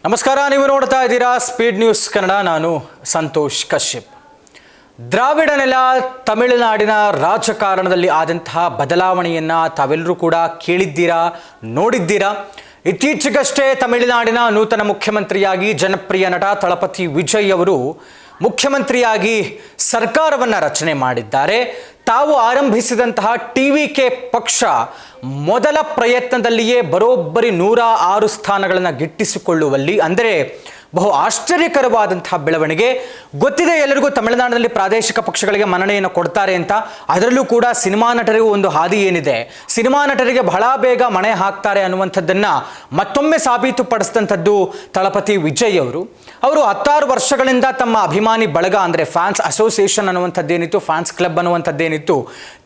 ನಮಸ್ಕಾರ, ನೀವು ನೋಡ್ತಾ ಇದ್ದೀರಾ ಸ್ಪೀಡ್ ನ್ಯೂಸ್ ಕನ್ನಡ. ನಾನು ಸಂತೋಷ್ ಕಶ್ಯಪ್. ದ್ರಾವಿಡ ನೆಲ ತಮಿಳುನಾಡಿನ ರಾಜಕಾರಣದಲ್ಲಿ ಆದಂತಹ ಬದಲಾವಣೆಯನ್ನು ತಾವೆಲ್ಲರೂ ಕೂಡ ಕೇಳಿದ್ದೀರಾ, ನೋಡಿದ್ದೀರಾ. ಇತ್ತೀಚೆಗಷ್ಟೇ ತಮಿಳುನಾಡಿನ ನೂತನ ಮುಖ್ಯಮಂತ್ರಿಯಾಗಿ ಜನಪ್ರಿಯ ನಟ ತಳಪತಿ ವಿಜಯ್ ಅವರು ಮುಖ್ಯಮಂತ್ರಿಯಾಗಿ ಸರ್ಕಾರವನ್ನು ರಚನೆ ಮಾಡಿದ್ದಾರೆ. ತಾವು ಆರಂಭಿಸಿದಂತಹ ಟಿವಿಕೆ ಪಕ್ಷ ಮೊದಲ ಪ್ರಯತ್ನದಲ್ಲಿಯೇ ಬರೋಬ್ಬರಿ 106 ಸ್ಥಾನಗಳನ್ನು ಗಿಟ್ಟಿಸಿಕೊಳ್ಳುವಲ್ಲಿ, ಅಂದರೆ ಬಹು ಆಶ್ಚರ್ಯಕರವಾದಂತಹ ಬೆಳವಣಿಗೆ. ಗೊತ್ತಿದೆ ಎಲ್ಲರಿಗೂ ತಮಿಳುನಾಡಿನಲ್ಲಿ ಪ್ರಾದೇಶಿಕ ಪಕ್ಷಗಳಿಗೆ ಮನ್ನಣೆಯನ್ನು ಕೊಡ್ತಾರೆ ಅಂತ. ಅದರಲ್ಲೂ ಕೂಡ ಸಿನಿಮಾ ನಟರಿಗೂ ಒಂದು ಹಾದಿ ಏನಿದೆ, ಸಿನಿಮಾ ನಟರಿಗೆ ಬಹಳ ಬೇಗ ಮಣೆ ಹಾಕ್ತಾರೆ ಅನ್ನುವಂಥದ್ದನ್ನು ಮತ್ತೊಮ್ಮೆ ಸಾಬೀತುಪಡಿಸಿದಂಥದ್ದು ತಳಪತಿ ವಿಜಯ್ ಅವರು. 16 ವರ್ಷಗಳಿಂದ ತಮ್ಮ ಅಭಿಮಾನಿ ಬಳಗ, ಅಂದರೆ ಫ್ಯಾನ್ಸ್ ಅಸೋಸಿಯೇಷನ್ ಅನ್ನುವಂಥದ್ದೇನಿತ್ತು, ಫ್ಯಾನ್ಸ್ ಕ್ಲಬ್ ಅನ್ನುವಂಥದ್ದೇನಿತ್ತು,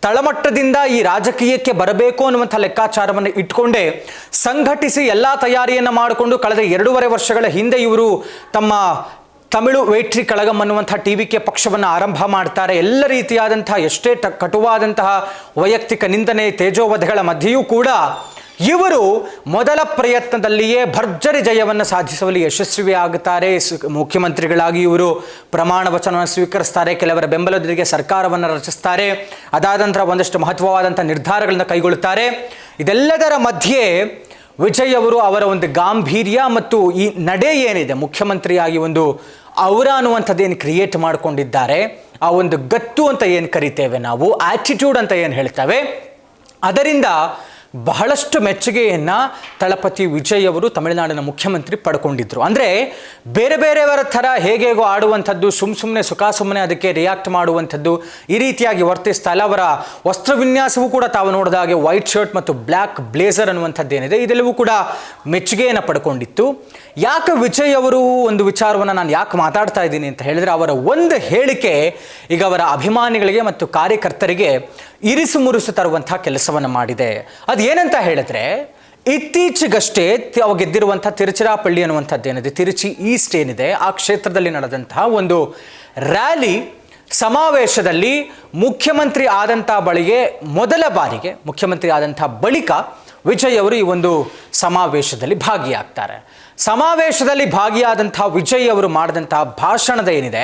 ತಳಮಟ್ಟದಿಂದ ಈ ರಾಜಕೀಯಕ್ಕೆ ಬರಬೇಕು ಅನ್ನುವಂಥ ಲೆಕ್ಕಾಚಾರವನ್ನು ಇಟ್ಕೊಂಡೇ ಸಂಘಟಿಸಿ ಎಲ್ಲ ತಯಾರಿಯನ್ನು ಮಾಡಿಕೊಂಡು ಕಳೆದ 2.5 ವರ್ಷಗಳ ಹಿಂದೆ ಇವರು ತಮ್ಮ ತಮಿಳು ವೇಟ್ರಿ ಕಳಗಂ ಅನ್ನುವಂಥ ಟಿವಿಕೆ ಪಕ್ಷವನ್ನು ಆರಂಭ ಮಾಡ್ತಾರೆ. ಎಲ್ಲ ರೀತಿಯಾದಂತಹ ಎಷ್ಟೇ ಕಟುವಾದಂತಹ ವೈಯಕ್ತಿಕ ನಿಂದನೆ, ತೇಜೋವಧೆಗಳ ಮಧ್ಯೆಯೂ ಕೂಡ ಇವರು ಮೊದಲ ಪ್ರಯತ್ನದಲ್ಲಿಯೇ ಭರ್ಜರಿ ಜಯವನ್ನು ಸಾಧಿಸುವಲ್ಲಿ ಯಶಸ್ವಿಯಾಗುತ್ತಾರೆ. ಮುಖ್ಯಮಂತ್ರಿಗಳಾಗಿ ಇವರು ಪ್ರಮಾಣ ವಚನವನ್ನು ಸ್ವೀಕರಿಸ್ತಾರೆ, ಕೆಲವರ ಬೆಂಬಲದೊಂದಿಗೆ ಸರ್ಕಾರವನ್ನು ರಚಿಸ್ತಾರೆ, ಅದಾದ ನಂತರ ಒಂದಷ್ಟು ಮಹತ್ವವಾದಂಥ ನಿರ್ಧಾರಗಳನ್ನು ಕೈಗೊಳ್ಳುತ್ತಾರೆ. ಇದೆಲ್ಲದರ ಮಧ್ಯೆ ವಿಜಯ್ ಅವರು ಅವರ ಒಂದು ಗಾಂಭೀರ್ಯ ಮತ್ತು ಈ ನಡೆ ಏನಿದೆ, ಮುಖ್ಯಮಂತ್ರಿಯಾಗಿ ಒಂದು ಅವರ ಅನ್ನುವಂಥದ್ದೇನು ಕ್ರಿಯೇಟ್ ಮಾಡಿಕೊಂಡಿದ್ದಾರೆ, ಆ ಒಂದು ಗತ್ತು ಅಂತ ಏನು ಕರಿತೇವೆ ನಾವು, ಆಟಿಟ್ಯೂಡ್ ಅಂತ ಏನು ಹೇಳ್ತೇವೆ, ಅದರಿಂದ ಬಹಳಷ್ಟು ಮೆಚ್ಚುಗೆಯನ್ನು ತಳಪತಿ ವಿಜಯ್ ಅವರು ತಮಿಳುನಾಡಿನ ಮುಖ್ಯಮಂತ್ರಿ ಪಡ್ಕೊಂಡಿದ್ರು. ಅಂದರೆ ಬೇರೆ ಬೇರೆಯವರ ಥರ ಹೇಗೇಗೋ ಆಡುವಂಥದ್ದು, ಸುಮ್ಮನೆ ಸುಮ್ಮನೆ ಅದಕ್ಕೆ ರಿಯಾಕ್ಟ್ ಮಾಡುವಂಥದ್ದು, ಈ ರೀತಿಯಾಗಿ ವರ್ತಿಸ್ತಾ ಇಲ್ಲ. ಅವರ ವಸ್ತ್ರ ವಿನ್ಯಾಸವೂ ಕೂಡ ತಾವು ನೋಡಿದ ಹಾಗೆ ವೈಟ್ ಶರ್ಟ್ ಮತ್ತು ಬ್ಲ್ಯಾಕ್ ಬ್ಲೇಸರ್ ಅನ್ನುವಂಥದ್ದೇನಿದೆ, ಇದೆಲ್ಲವೂ ಕೂಡ ಮೆಚ್ಚುಗೆಯನ್ನು ಪಡ್ಕೊಂಡಿತ್ತು. ಯಾಕೆ ವಿಜಯ್ ಅವರು ಒಂದು ವಿಚಾರವನ್ನು ನಾನು ಯಾಕೆ ಮಾತಾಡ್ತಾ ಇದ್ದೀನಿ ಅಂತ ಹೇಳಿದರೆ, ಅವರ ಒಂದು ಹೇಳಿಕೆ ಈಗ ಅವರ ಅಭಿಮಾನಿಗಳಿಗೆ ಮತ್ತು ಕಾರ್ಯಕರ್ತರಿಗೆ ಇರಿಸು ಮುರುಸು ತರುವಂಥ ಕೆಲಸವನ್ನು ಮಾಡಿದೆ. ಅದು ಏನಂತ ಹೇಳಿದ್ರೆ, ಇತ್ತೀಚೆಗಷ್ಟೇ ಅವು ಗೆದ್ದಿರುವಂಥ ತಿರುಚಿರಾಪಳ್ಳಿ ಅನ್ನುವಂಥದ್ದೇನಿದೆ, ತಿರುಚಿ ಈಸ್ಟ್ ಏನಿದೆ, ಆ ಕ್ಷೇತ್ರದಲ್ಲಿ ನಡೆದಂತಹ ಒಂದು ರ್ಯಾಲಿ ಸಮಾವೇಶದಲ್ಲಿ ಮುಖ್ಯಮಂತ್ರಿ ಆದಂಥ ಮೊದಲ ಬಾರಿಗೆ ಮುಖ್ಯಮಂತ್ರಿ ಆದಂಥ ಬಳಿಕ ವಿಜಯ್ ಅವರು ಈ ಒಂದು ಸಮಾವೇಶದಲ್ಲಿ ಭಾಗಿಯಾಗ್ತಾರೆ. ಸಮಾವೇಶದಲ್ಲಿ ಭಾಗಿಯಾದಂಥ ವಿಜಯ್ ಅವರು ಮಾಡಿದಂಥ ಭಾಷಣದ ಏನಿದೆ,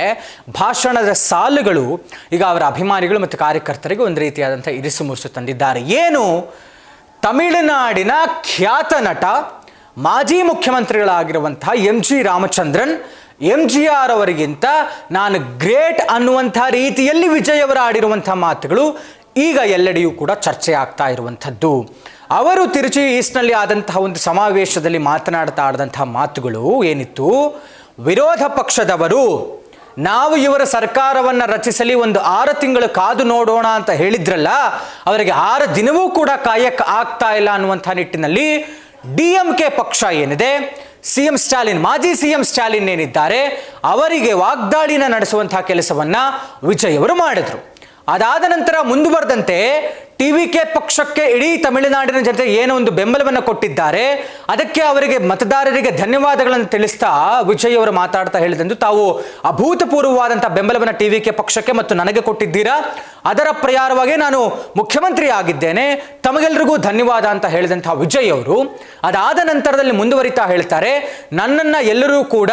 ಭಾಷಣದ ಸಾಲುಗಳು ಈಗ ಅವರ ಅಭಿಮಾನಿಗಳು ಮತ್ತು ಕಾರ್ಯಕರ್ತರಿಗೆ ಒಂದು ರೀತಿಯಾದಂಥ ಇರಿಸು ಮುರುಸು ತಂದಿದ್ದಾರೆ. ಏನು, ತಮಿಳುನಾಡಿನ ಖ್ಯಾತ ನಟ, ಮಾಜಿ ಮುಖ್ಯಮಂತ್ರಿಗಳಾಗಿರುವಂಥ MG ರಾಮಚಂದ್ರನ್, MGR ಅವರಿಗಿಂತ ನಾನು ಗ್ರೇಟ್ ಅನ್ನುವಂಥ ರೀತಿಯಲ್ಲಿ ವಿಜಯ್ ಅವರು ಆಡಿರುವಂಥ ಮಾತುಗಳು ಈಗ ಎಲ್ಲೆಡೆಯೂ ಕೂಡ ಚರ್ಚೆ ಆಗ್ತಾ ಇರುವಂಥದ್ದು. ಅವರು ತಿರುಚಿ ಈಸ್ಟ್ನಲ್ಲಿ ಆದಂತಹ ಒಂದು ಸಮಾವೇಶದಲ್ಲಿ ಮಾತನಾಡ್ತಾ ಆಡಿದಂತಹ ಮಾತುಗಳು ಏನಿತ್ತು, ವಿರೋಧ ಪಕ್ಷದವರು ನಾವು ಇವರ ಸರ್ಕಾರವನ್ನು ರಚಿಸಲಿ ಒಂದು 6 ತಿಂಗಳು ಕಾದು ನೋಡೋಣ ಅಂತ ಹೇಳಿದ್ರಲ್ಲ, ಅವರಿಗೆ 6 ದಿನವೂ ಕೂಡ ಕಾಯಕ್ಕೆ ಆಗ್ತಾ ಇಲ್ಲ ಅನ್ನುವಂಥ ನಿಟ್ಟಿನಲ್ಲಿ DMK ಪಕ್ಷ ಏನಿದೆ, ಮಾಜಿ CM ಸ್ಟಾಲಿನ್ ಏನಿದ್ದಾರೆ, ಅವರಿಗೆ ವಾಗ್ದಾಳಿನ ನಡೆಸುವಂತಹ ಕೆಲಸವನ್ನು ವಿಜಯ್ ಅವರು ಮಾಡಿದ್ರು. ಅದಾದ ನಂತರ ಮುಂದುವರೆದಂತೆ ಟಿವಿಕೆ ಪಕ್ಷಕ್ಕೆ ಇಡೀ ತಮಿಳುನಾಡಿನ ಜನತೆ ಏನೋ ಒಂದು ಬೆಂಬಲವನ್ನು ಕೊಟ್ಟಿದ್ದಾರೆ, ಅದಕ್ಕೆ ಅವರಿಗೆ ಮತದಾರರಿಗೆ ಧನ್ಯವಾದಗಳನ್ನು ತಿಳಿಸ್ತಾ ವಿಜಯ್ ಅವರು ಮಾತಾಡ್ತಾ ಹೇಳಿದಂದು, ತಾವು ಅಭೂತಪೂರ್ವವಾದಂಥ ಬೆಂಬಲವನ್ನು ಟಿವಿಕೆ ಪಕ್ಷಕ್ಕೆ ಮತ್ತು ನನಗೆ ಕೊಟ್ಟಿದ್ದೀರಾ, ಅದರ ಪ್ರಕಾರವಾಗಿ ನಾನು ಮುಖ್ಯಮಂತ್ರಿ ಆಗಿದ್ದೇನೆ, ತಮಗೆಲ್ಲರಿಗೂ ಧನ್ಯವಾದ ಅಂತ ಹೇಳಿದಂಥ ವಿಜಯ್ ಅವರು ಅದಾದ ನಂತರದಲ್ಲಿ ಮುಂದುವರಿತಾ ಹೇಳ್ತಾರೆ, ನನ್ನನ್ನು ಎಲ್ಲರೂ ಕೂಡ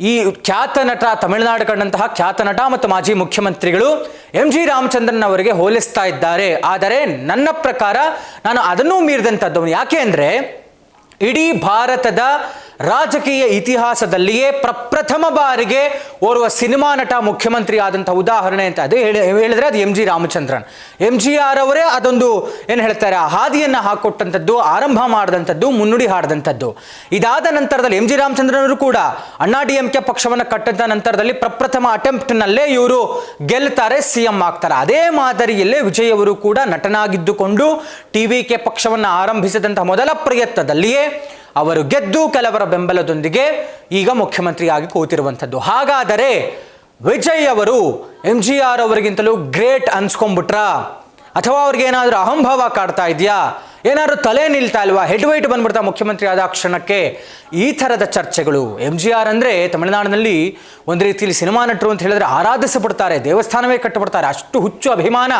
ಈ ಖ್ಯಾತ ನಟ, ತಮಿಳುನಾಡು ಕಂಡಂತಹ ಖ್ಯಾತ ನಟ ಮತ್ತು ಮಾಜಿ ಮುಖ್ಯಮಂತ್ರಿಗಳು MG ರಾಮಚಂದ್ರನ್ ಅವರಿಗೆ ಹೋಲಿಸ್ತಾ ಇದ್ದಾರೆ. ಆದರೆ ನನ್ನ ಪ್ರಕಾರ ನಾನು ಅದನ್ನೂ ಮೀರಿದಂಥದ್ದು. ಯಾಕೆ ಅಂದರೆ ಇಡೀ ಭಾರತದ ರಾಜಕೀಯ ಇತಿಹಾಸದಲ್ಲಿಯೇ ಪ್ರಪ್ರಥಮ ಬಾರಿಗೆ ಓರ್ವ ಸಿನಿಮಾ ನಟ ಮುಖ್ಯಮಂತ್ರಿ ಆದಂಥ ಉದಾಹರಣೆ ಅಂತ ಅದು ಹೇಳಿದ್ರೆ ಅದು MG ರಾಮಚಂದ್ರನ್. MGR ಅವರೇ ಅದೊಂದು ಏನು ಹೇಳ್ತಾರೆ, ಆ ಹಾದಿಯನ್ನು ಹಾಕೊಟ್ಟಂಥದ್ದು, ಆರಂಭ ಮಾಡಿದಂಥದ್ದು, ಮುನ್ನುಡಿ ಹಾಡಿದಂಥದ್ದು. ಇದಾದ ನಂತರದಲ್ಲಿ MG ರಾಮಚಂದ್ರನ್ ಅವರು ಕೂಡ ಅಣ್ಣಾ DMK ಪಕ್ಷವನ್ನು ಕಟ್ಟಂತ ನಂತರದಲ್ಲಿ ಪ್ರಪ್ರಥಮ ಅಟೆಂಪ್ಟ್ನಲ್ಲೇ ಇವರು ಗೆಲ್ತಾರೆ, CM ಆಗ್ತಾರೆ. ಅದೇ ಮಾದರಿಯಲ್ಲೇ ವಿಜಯ್ ಅವರು ಕೂಡ ನಟನಾಗಿದ್ದುಕೊಂಡು TVK ಪಕ್ಷವನ್ನು ಆರಂಭಿಸಿದಂಥ ಮೊದಲ ಪ್ರಯತ್ನದಲ್ಲಿಯೇ ಅವರು ಗೆದ್ದು ಕೆಲವರ ಬೆಂಬಲದೊಂದಿಗೆ ಈಗ ಮುಖ್ಯಮಂತ್ರಿಯಾಗಿ ಕೂತಿರುವಂಥದ್ದು. ಹಾಗಾದರೆ ವಿಜಯ್ ಅವರು MGR ಅವರಿಗಿಂತಲೂ ಗ್ರೇಟ್ ಅನ್ಸ್ಕೊಂಡ್ಬಿಟ್ರಾ, ಅಥವಾ ಅವ್ರಿಗೇನಾದರೂ ಅಹಂಭಾವ ಕಾಡ್ತಾ ಇದೆಯಾ, ಏನಾದರೂ ತಲೆ ನಿಲ್ತಾ ಇಲ್ವಾ, ಹೆಡ್ ವೈಟ್ ಬಂದ್ಬಿಡ್ತಾ ಮುಖ್ಯಮಂತ್ರಿ ಆದ ಕ್ಷಣಕ್ಕೆ? ಈ ಥರದ ಚರ್ಚೆಗಳು. MGR ಅಂದರೆ ತಮಿಳುನಾಡಿನಲ್ಲಿ ಒಂದು ರೀತಿಯಲ್ಲಿ ಸಿನಿಮಾ ನಟರು ಅಂತ ಹೇಳಿದ್ರೆ ಆರಾಧಿಸಬಿಡ್ತಾರೆ, ದೇವಸ್ಥಾನವೇ ಕಟ್ಟಬಿಡ್ತಾರೆ, ಅಷ್ಟು ಹುಚ್ಚು ಅಭಿಮಾನ,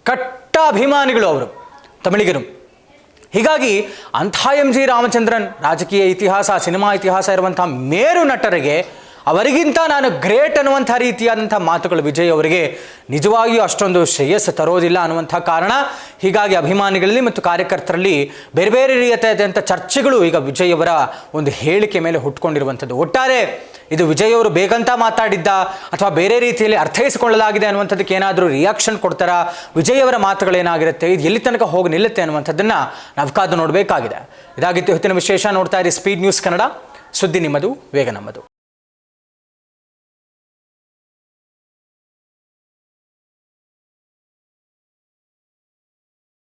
ಕಟ್ಟ ಅಭಿಮಾನಿಗಳು ಅವರು ತಮಿಳಿಗರು. ಹೀಗಾಗಿ ಅಂಥ ಎಂ ಜಿ ರಾಮಚಂದ್ರನ್, ರಾಜಕೀಯ ಇತಿಹಾಸ, ಸಿನಿಮಾ ಇತಿಹಾಸ ಇರುವಂಥ ಮೇರು ನಟರಿಗೆ ಅವರಿಗಿಂತ ನಾನು ಗ್ರೇಟ್ ಅನ್ನುವಂಥ ರೀತಿಯಾದಂಥ ಮಾತುಗಳು ವಿಜಯ್ ಅವರಿಗೆ ನಿಜವಾಗಿಯೂ ಅಷ್ಟೊಂದು ಶ್ರೇಯಸ್ಸು ತರೋದಿಲ್ಲ ಅನ್ನುವಂಥ ಕಾರಣ. ಹೀಗಾಗಿ ಅಭಿಮಾನಿಗಳಲ್ಲಿ ಮತ್ತು ಕಾರ್ಯಕರ್ತರಲ್ಲಿ ಬೇರೆ ಬೇರೆ ರೀತಿಯಾದಂಥ ಚರ್ಚೆಗಳು ಈಗ ವಿಜಯ್ ಅವರ ಒಂದು ಹೇಳಿಕೆ ಮೇಲೆ ಹುಟ್ಕೊಂಡಿರುವಂಥದ್ದು. ಒಟ್ಟಾರೆ ಇದು ವಿಜಯ್ ಅವರು ಬೇಗಂತ ಮಾತಾಡಿದ್ದ ಅಥವಾ ಬೇರೆ ರೀತಿಯಲ್ಲಿ ಅರ್ಥೈಸಿಕೊಳ್ಳಲಾಗಿದೆ ಅನ್ನುವಂಥದ್ದಕ್ಕೆ ಏನಾದರೂ ರಿಯಾಕ್ಷನ್ ಕೊಡ್ತಾರಾ, ವಿಜಯ್ ಅವರ ಮಾತುಗಳೇನಾಗಿರುತ್ತೆ, ಇದು ಎಲ್ಲಿ ತನಕ ಹೋಗಿ ನಿಲ್ಲುತ್ತೆ ಅನ್ನುವಂಥದ್ದನ್ನು ನಾವು ಕಾದು ನೋಡಬೇಕಾಗಿದೆ. ಇದಾಗಿತ್ತು ಇವತ್ತಿನ ವಿಶೇಷ. ನೋಡ್ತಾ ಇರಿ ಸ್ಪೀಡ್ ನ್ಯೂಸ್ ಕನ್ನಡ, ಸುದ್ದಿ ನಿಮ್ಮದು, ವೇಗ ನಮ್ಮದು.